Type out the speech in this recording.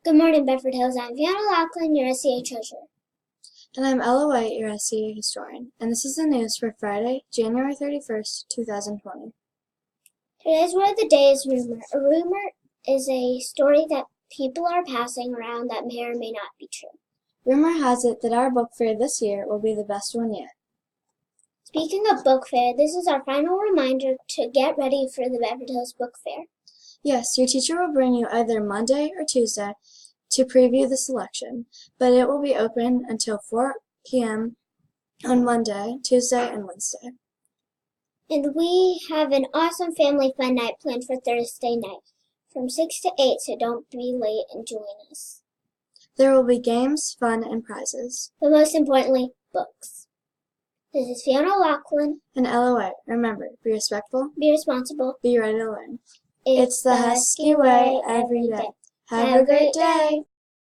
Good morning, Bedford Hills. I'm Fiona Lachlan, your SCA treasurer. And I'm Ella White, your SCA historian, and this is the news for Friday, January 31st, 2020. Today's word of the day is rumor. A rumor is a story that people are passing around that may or may not be true. Rumor has it that our book fair this year will be the best one yet. Speaking of book fair, this is our final reminder to get ready for the Bedford Hills Book Fair. Yes, your teacher will bring you either Monday or Tuesday to preview the selection, but it will be open until 4 p.m. on Monday, Tuesday, and Wednesday. And we have an awesome family fun night planned for Thursday night from 6 to 8, so don't be late and join us. There will be games, fun, and prizes. But most importantly, books. This is Fiona Lachlan. And Ella White. Remember, be respectful, Be responsible, be ready to learn. It's the Husky way every day. Have a great day.